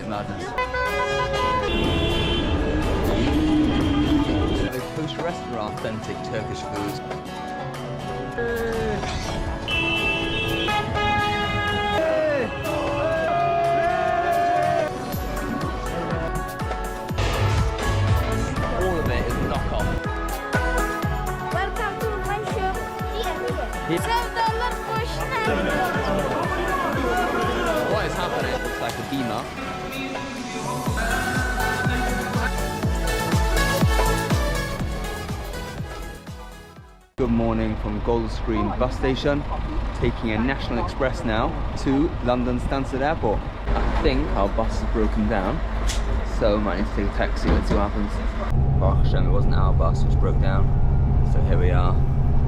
madness. A kosher restaurant, authentic Turkish food. All of it is knockoff. Welcome to my shop. Here. Sevdalar boşuna. What is happening? It's like a beamer. Good morning from Gold Screen bus station. Taking a National Express now to London Stansted Airport. I think our bus is broken down, so I might need to take a taxi. Let's see what happens. Oh, shame it wasn't our bus which broke down. So here we are,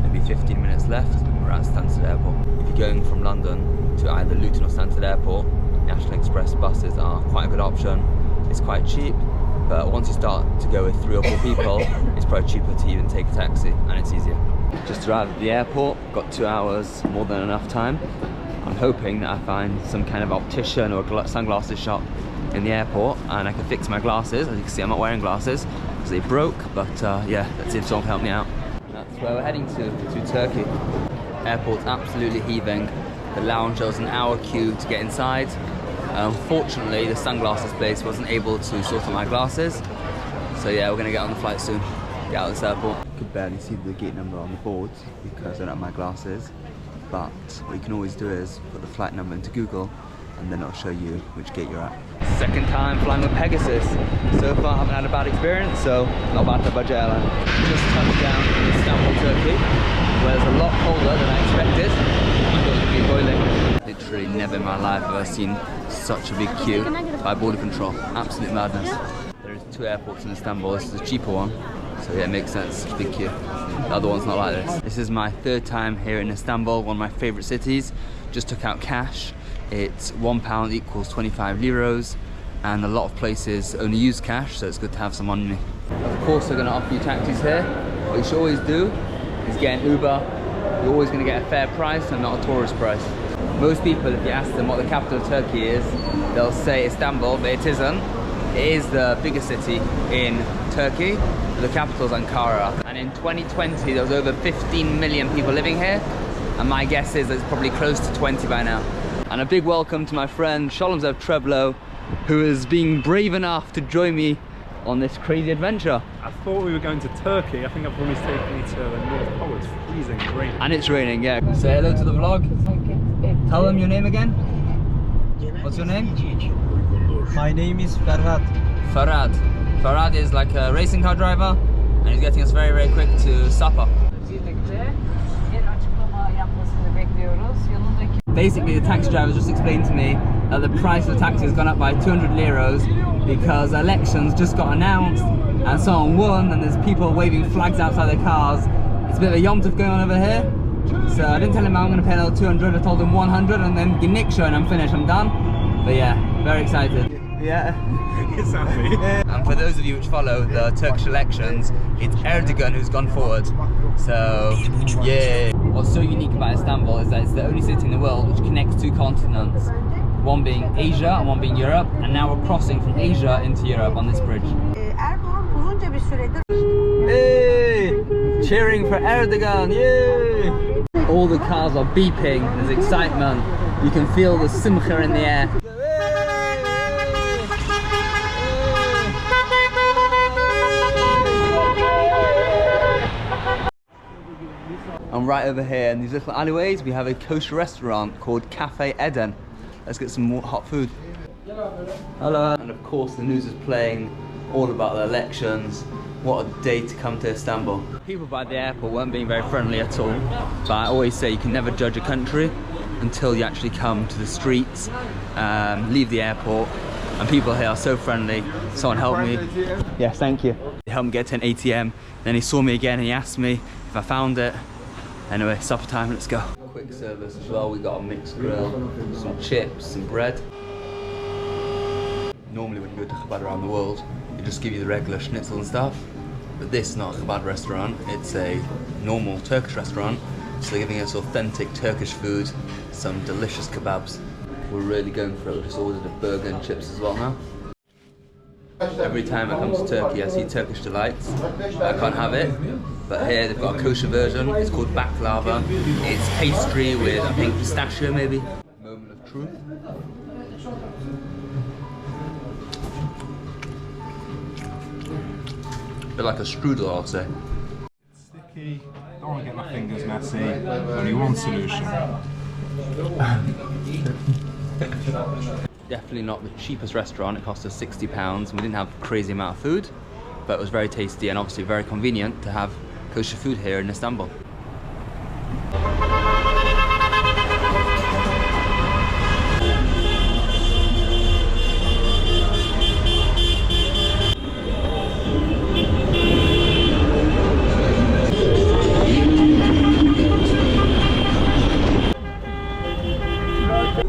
maybe 15 minutes left. We're at Stansted Airport. If you're going from London to either Luton or Stansted Airport, National Express buses are quite a good option. It's quite cheap, but once you start to go with 3 or 4 people, it's probably cheaper to even take a taxi, and it's easier. Just arrived at the airport, got 2 hours, more than enough time. I'm hoping that I find some kind of optician or sunglasses shop in the airport and I can fix my glasses. As you can see, I'm not wearing glasses because they broke, but yeah, let's see if someone can help me out. That's where we're heading to Turkey. Airport's absolutely heaving. The lounge, there was an hour queue to get inside. Unfortunately, the sunglasses place wasn't able to sort out my glasses. So yeah, we're gonna get on the flight soon. Get out of this airport. I could barely see the gate number on the board because I don't have my glasses. But what you can always do is put the flight number into Google and then it'll show you which gate you're at. Second time flying with Pegasus. So far I haven't had a bad experience, so not bad for a budget airline. Just touched down in Istanbul, Turkey, where it's a lot colder than I expected. I thought it would be boiling. Literally never in my life have I seen such a big queue by border control. Absolute madness. There's 2 airports in Istanbul. This is a cheaper one. So yeah, it makes sense, it's a big queue. The other one's not like this. This is my 3rd time here in Istanbul, one of my favourite cities. Just took out cash. It's £1 equals 25 euros, and a lot of places only use cash, so it's good to have some on me. Of course they're gonna offer you taxis here. What you should always do is get an Uber. You're always gonna get a fair price and not a tourist price. Most people, if you ask them what the capital of Turkey is, they'll say Istanbul, but it isn't. It is the biggest city in Turkey. The capital is Ankara. And in 2020, there was over 15 million people living here. And my guess is that it's probably close to 20 by now. And a big welcome to my friend Sholomzev Treblo, who is being brave enough to join me on this crazy adventure. I thought we were going to Turkey. I think I promised taking me to the North Pole. It's freezing and raining. And it's raining, yeah. Say hello to the vlog. Tell them your name again. What's your name? My name is Ferhat. Farad. Farad is like a racing car driver and he's getting us very, very quick to Sapa. Basically, the taxi driver just explained to me that the price of the taxi has gone up by 200 liros because elections just got announced and someone won and there's people waving flags outside their cars. It's a bit of a yom tov going on over here. So I didn't tell him I'm going to pay another 200, I told him 100 and then Nick show and I'm finished, I'm done. But yeah, very excited. Yeah. It's happy. And for those of you which follow the Turkish elections, it's Erdogan who's gone forward. So, yeah. What's so unique about Istanbul is that it's the only city in the world which connects 2 continents. One being Asia and one being Europe, and now we're crossing from Asia into Europe on this bridge. Hey! Cheering for Erdogan, yay! All the cars are beeping, there's excitement. You can feel the simcha in the air. And right over here in these little alleyways, we have a kosher restaurant called Cafe Eden. Let's get some more hot food. Hello. And of course the news is playing all about the elections. What a day to come to Istanbul. People by the airport weren't being very friendly at all. But I always say you can never judge a country until you actually come to the streets, leave the airport. And people here are so friendly. Someone helped me. Yes, thank you. They helped me get to an ATM. Then he saw me again and he asked me if I found it. Anyway, supper time, let's go. Quick service as well, we got a mixed grill, some chips, some bread. Normally when you go to Chabad around the world, they just give you the regular schnitzel and stuff. But this is not a Chabad restaurant, it's a normal Turkish restaurant. So they're giving us authentic Turkish food, some delicious kebabs. we're really going for it. We just ordered a burger and chips as well now. Every time I come to Turkey I see Turkish delights. I can't have it, but here they've got a kosher version. It's called baklava. It's pastry with, I think, pistachio maybe. Moment of truth. A bit like a strudel, I'll say. Sticky, don't want to get my fingers messy. Only one solution. Definitely not the cheapest restaurant. It cost us £60 and we didn't have a crazy amount of food, but it was very tasty and obviously very convenient to have kosher food here in Istanbul.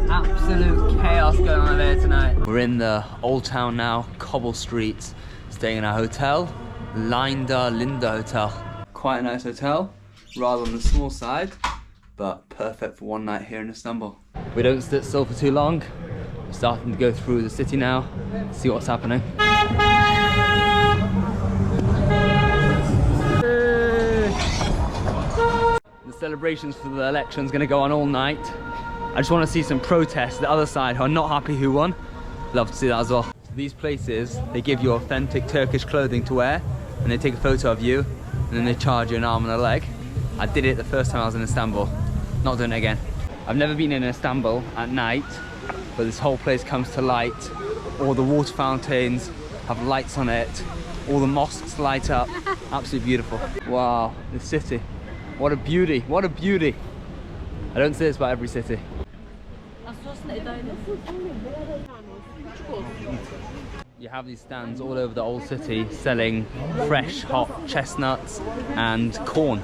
Absolute chaos going on there tonight. We're in the old town now, cobble streets, staying in our hotel, Linda Hotel. Quite a nice hotel, rather on the small side, but perfect for one night here in Istanbul. We don't sit still for too long. We're starting to go through the city now, see what's happening. The celebrations for the election's gonna go on all night. I just want to see some protests, the other side who are not happy who won. Love to see that as well. So these places, they give you authentic Turkish clothing to wear and they take a photo of you and then they charge you an arm and a leg. I did it the first time I was in Istanbul. Not doing it again. I've never been in Istanbul at night, but this whole place comes to light. All the water fountains have lights on it. All the mosques light up. Absolutely beautiful. Wow, this city. What a beauty, what a beauty. I don't say this about every city. You have these stands all over the old city selling fresh, hot chestnuts and corn.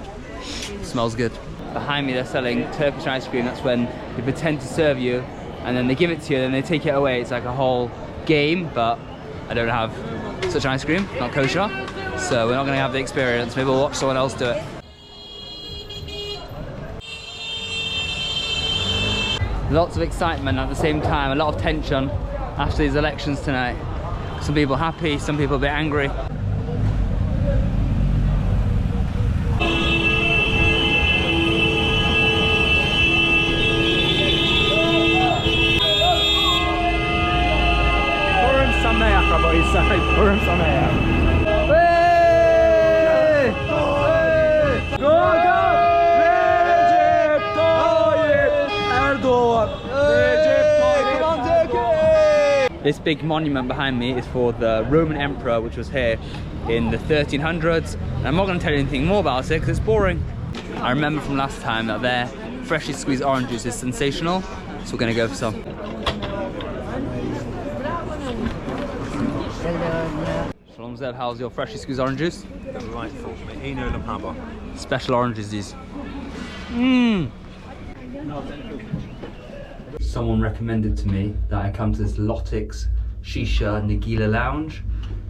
Smells good. Behind me they're selling Turkish ice cream. That's when they pretend to serve you and then they give it to you and then they take it away. It's like a whole game, but I don't have such ice cream, not kosher. So we're not gonna have the experience. Maybe we'll watch someone else do it. Lots of excitement at the same time, a lot of tension after these elections tonight. Some people happy, some people a bit angry. Purim Sameach, Rabbi Yisai. Purim Sameach. This big monument behind me is for the Roman emperor, which was here in the 1300s. And I'm not going to tell you anything more about it because it's boring. I remember from last time that their freshly squeezed orange juice is sensational, so we're going to go for some. Shalom Zev, how's your freshly squeezed orange juice? Delightful. Special oranges these. Someone recommended to me that I come to this Lotix Shisha Nagila Lounge.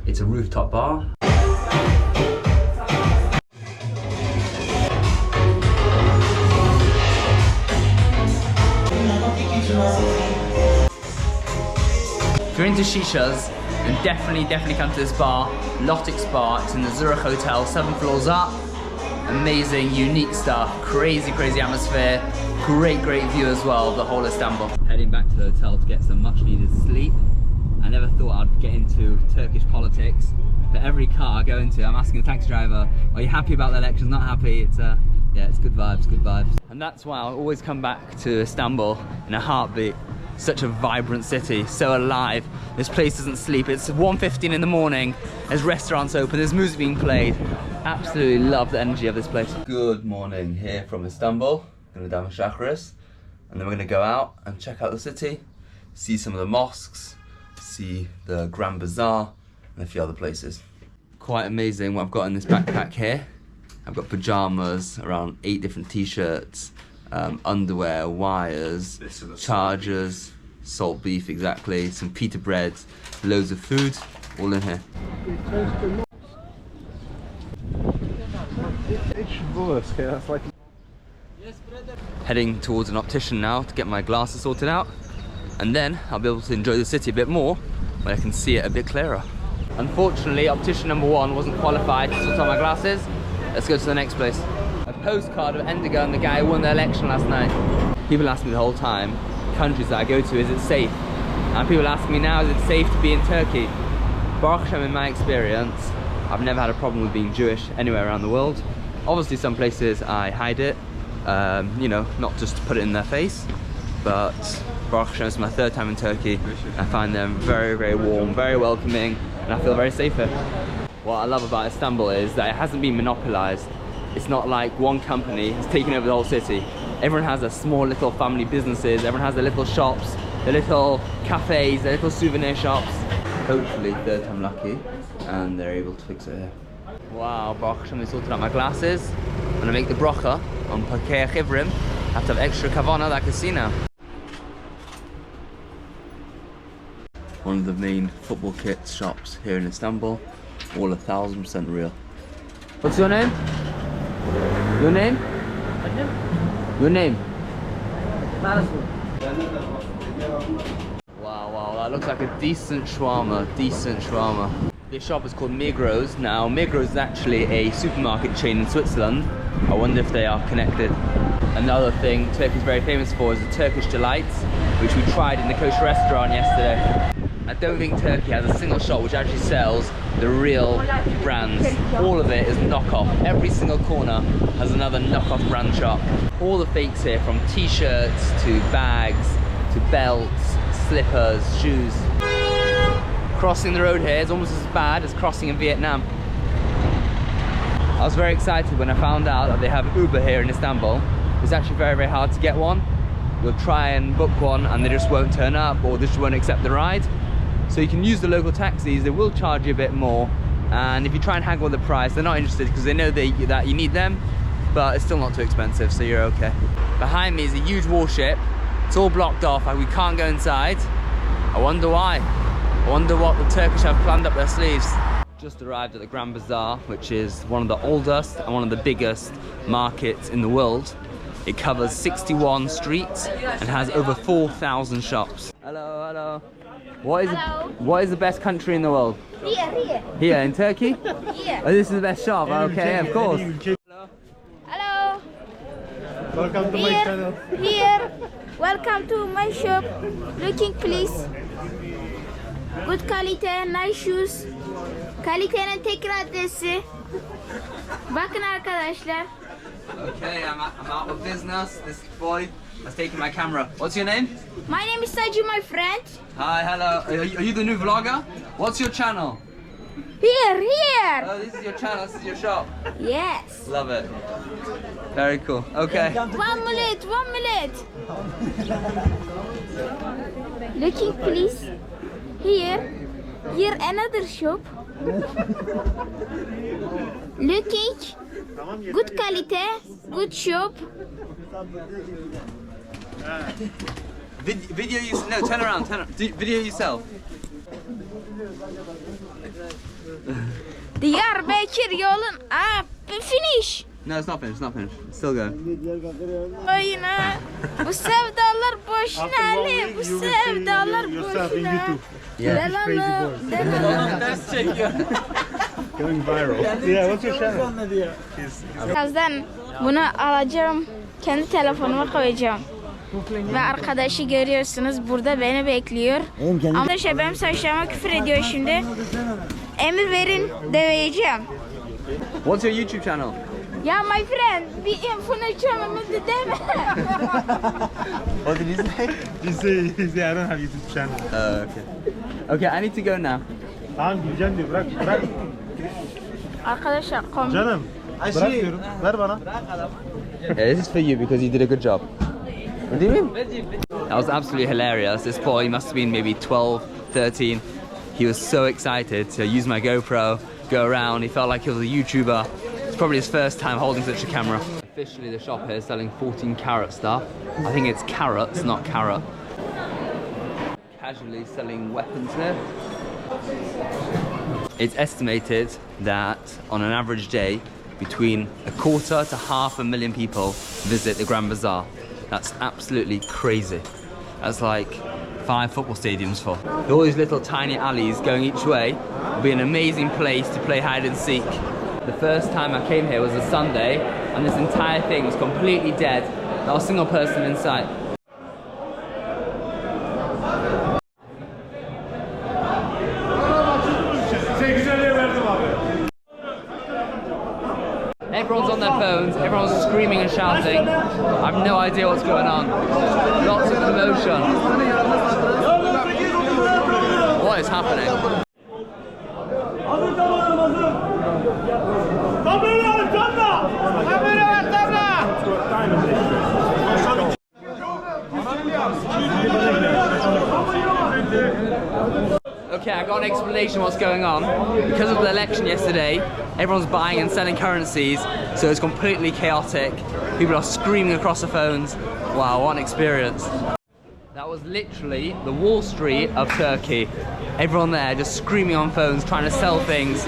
It's a rooftop bar. If you're into shishas, then definitely come to this bar, Lotix Bar. It's in the Zurich Hotel, 7 floors up. Amazing, unique stuff, crazy atmosphere. Great view as well of the whole Istanbul. Heading back to the hotel to get some much needed sleep. I never thought I'd get into Turkish politics, but every car I go into, I'm asking the taxi driver, are you happy about the elections, not happy? It's yeah, it's good vibes. And that's why I'll always come back to Istanbul in a heartbeat. Such a vibrant city, so alive. This place doesn't sleep. It's 1:15 in the morning, there's restaurants open, there's music being played. Absolutely love the energy of this place. Good morning here from Istanbul. Gonna down Shacharis, and then we're gonna go out and check out the city, see some of the mosques, see the Grand Bazaar, and a few other places. Quite amazing what I've got in this backpack here. I've got pajamas, around 8 different t-shirts, underwear, wires, chargers, salt beef exactly, some pita breads, loads of food, all in here. That's like Heading towards an optician now to get my glasses sorted out. and then I'll be able to enjoy the city a bit more when I can see it a bit clearer. Unfortunately, optician number 1 wasn't qualified to sort out my glasses. Let's go to the next place. A postcard of Endigo and the guy who won the election last night. People ask me the whole time, countries that I go to, is it safe? And people ask me now, is it safe to be in Turkey? Baruch Hashem, in my experience, I've never had a problem with being Jewish anywhere around the world. Obviously some places I hide it, you know, not just to put it in their face, but Baruch Hashem, it's my 3rd time in Turkey. I find them very, very warm, very welcoming, and I feel very safe here. What I love about Istanbul is that it hasn't been monopolized. It's not like one company has taken over the whole city. Everyone has their small little family businesses, everyone has their little shops, their little cafes, their little souvenir shops. Hopefully 3rd time lucky and they're able to fix it here. Wow, Baruch Hashem, they sorted out my glasses. When I make the bracha on Pakei Chivrim, I have to have extra kavanah that I can see now. One of the main football kit shops here in Istanbul, all 1000% real. What's your name? Your name? Your name? Wow, that looks like a decent shawarma, This shop is called Migros. Now, Migros is actually a supermarket chain in Switzerland. I wonder if they are connected. Another thing Turkey is very famous for is the Turkish delights, which we tried in the kosher restaurant yesterday. I don't think Turkey has a single shop which actually sells the real brands. All of it is knockoff. Every single corner has another knockoff brand shop. All the fakes here, from t-shirts to bags to belts, slippers, shoes. Crossing the road here is almost as bad as crossing in Vietnam. I was very excited when I found out that they have Uber here in Istanbul. It's actually very, very hard to get one. You'll try and book one and they just won't turn up, or they just won't accept the ride. So you can use the local taxis, they will charge you a bit more, and if you try and haggle the price, they're not interested because they know that you need them, but it's still not too expensive, so you're okay. Behind me is a huge warship. It's all blocked off, and we can't go inside. I wonder why. I wonder what the Turkish have planned up their sleeves. Just arrived at the Grand Bazaar, which is one of the oldest and one of the biggest markets in the world. It covers 61 streets and has over 4,000 shops. Hello. What is the best country in the world? Here. Here in Turkey? Here. Oh, this is the best shop. Okay, of course. Hello. Welcome to my channel. Here. Welcome to my shop. Looking please. Good quality, nice shoes. Kalitenin tek adresi. Bakın arkadaşlar. Okay, I'm out of business. This boy has taken my camera. What's your name? My name is Saju, my friend. Hi, hello. Are you the new vlogger? What's your channel? Here. Oh, this is your channel. This is your shop. Yes. Love it. Very cool. Okay. 1 minute. Looking please. Here another shop. Looking. Good quality, good shop. Video you no, turn around. Video yourself. Diyarbakır yolun finish. No, it's not finished. Still going. Oyuna. Bu sevdalar boşuna Ali. Bu sevdalar boşuna. Delalım. Let's check you. Going viral. Yeah, what's your channel? Birazdan bunu alacağım. Kendi telefonuma koyacağım. Ve arkadaşı görüyorsunuz burada beni bekliyor. Arkadaşlar benim saçlarıma küfür ediyor şimdi. Emir verin döveceğim. What's your YouTube channel? Yeah, my friend, be influencer the deme. What did you say? He say I don't have YouTube channel. Okay. Okay, I need to go now. Tamam gideceğim diyor. Bırak. Arkadaşlar komik. Canım. Bırak diyorum. Ver bana. Yeah, this is for you because you did a good job. What do you mean? That was absolutely hilarious. This boy, he must have been maybe 12, 13. He was so excited to use my GoPro, go around. He felt like he was a YouTuber. It's probably his first time holding such a camera. Officially, the shop here is selling 14 karat stuff. I think it's carrots, not carrot. Casually selling weapons here. It's estimated that on an average day, between 1/4 to 500,000 people visit the Grand Bazaar. That's absolutely crazy. That's like 5 football stadiums full. All these little tiny alleys going each way will be an amazing place to play hide and seek. The first time I came here was a Sunday, and this entire thing was completely dead. Not a single person in sight. Everyone's on their phones, everyone's screaming and shouting. I have no idea what's going on. Lots of commotion. What is happening? Okay, I got an explanation what's going on. Because of the election yesterday, everyone's buying and selling currencies, so it's completely chaotic. People are screaming across the phones. Wow, what an experience. That was literally the Wall Street of Turkey. Everyone there just screaming on phones, trying to sell things.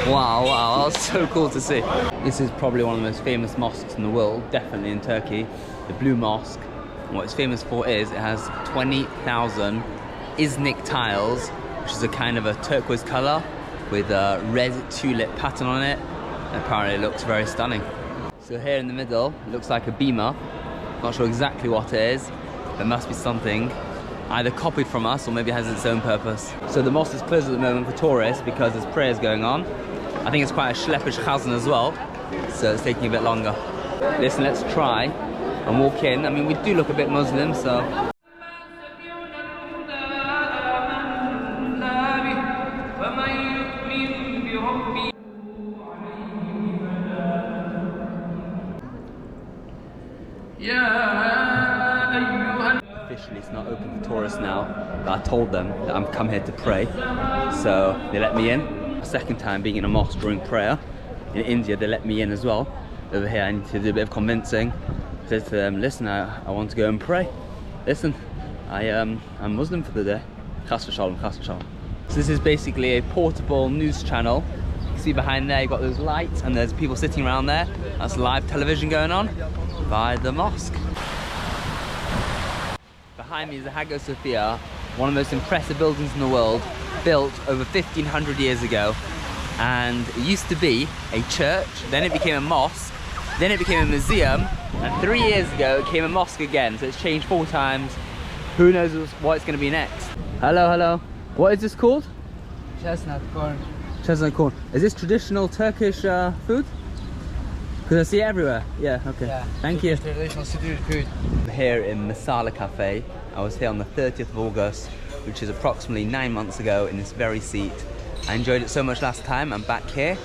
Wow, that was so cool to see. This is probably one of the most famous mosques in the world, definitely in Turkey, the Blue Mosque. And what it's famous for is it has 20,000 Iznik tiles, which is a kind of a turquoise color with a red tulip pattern on it. And apparently it looks very stunning. So here in the middle, it looks like a beamer. Not sure exactly what it is. There must be something either copied from us or maybe it has its own purpose. So the mosque is closed at the moment for tourists because there's prayers going on. I think it's quite a schleppish chazan as well, so it's taking a bit longer. Listen, let's try and walk in. I mean, we do look a bit Muslim, so... Officially it's not open for tourists now, but I told them that I'm come here to pray, so they let me in. A second time being in a mosque during prayer. In India they let me in as well. Over here I need to do a bit of convincing. I said to them, listen, I want to go and pray. Listen, I'm Muslim for the day. Khas v'shalom, khas v'shalom. So this is basically a portable news channel. You can see behind there you've got those lights and there's people sitting around there. That's live television going on by the mosque. Behind me is the Hagia Sophia, one of the most impressive buildings in the world, built over 1500 years ago. And it used to be a church, then it became a mosque, then it became a museum, and 3 years ago it became a mosque again, so it's changed 4 times. Who knows what it's going to be next. Hello, hello. What is this called? Chestnut corn. Chestnut corn. Is this traditional Turkish food? Because I see it everywhere. Yeah, okay. Yeah, thank you. Traditional street food. Here in Masala Cafe. I was here on the 30th of August, which is approximately 9 months ago, in this very seat. I enjoyed it so much last time. I'm back here.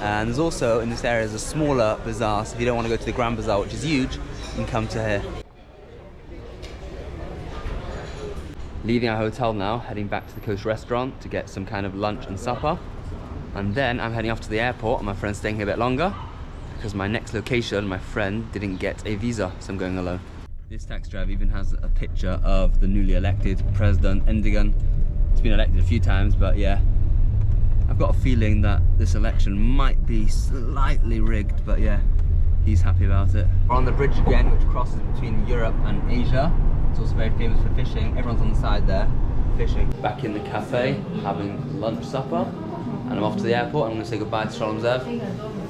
And there's also in this area is a smaller bazaar, so if you don't want to go to the Grand Bazaar, which is huge, you can come to here. Leaving our hotel now, heading back to the Coast Restaurant to get some kind of lunch and supper. And then I'm heading off to the airport, and my friend's staying here a bit longer because my next location, my friend didn't get a visa, so I'm going alone. This taxi driver even has a picture of the newly elected President Erdogan. He's been elected a few times, but yeah, I've got a feeling that this election might be slightly rigged, but yeah, he's happy about it. We're on the bridge again, which crosses between Europe and Asia. It's also very famous for fishing. Everyone's on the side there, fishing. Back in the cafe, having lunch, supper, and I'm off to the airport. I'm going to say goodbye to Shalom Zev.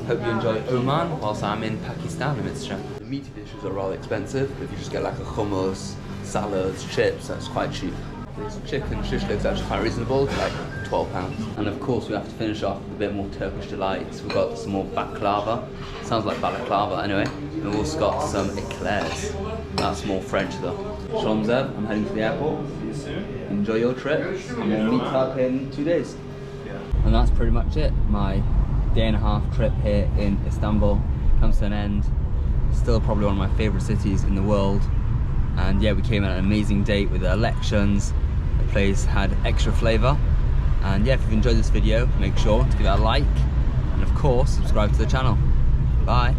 Hope you enjoy Oman whilst I'm in Pakistan, Mitzvah. The meaty dishes are rather expensive. If you just get like a hummus, salads, chips, that's quite cheap. This chicken shish is actually quite reasonable, like £12. And of course we have to finish off with a bit more Turkish delights. We've got some more baklava. Sounds like balaclava anyway. And we've also got some eclairs. That's more French though. Shalom Zev, I'm heading to the airport. See you soon. Enjoy your trip. And we'll meet up in 2 days. And that's pretty much it. My day-and-a-half trip here in Istanbul comes to an end. Still probably one of my favourite cities in the world. And yeah, we came at an amazing date with the elections. The place had extra flavour. And yeah, if you've enjoyed this video, make sure to give it a like. And of course, subscribe to the channel. Bye.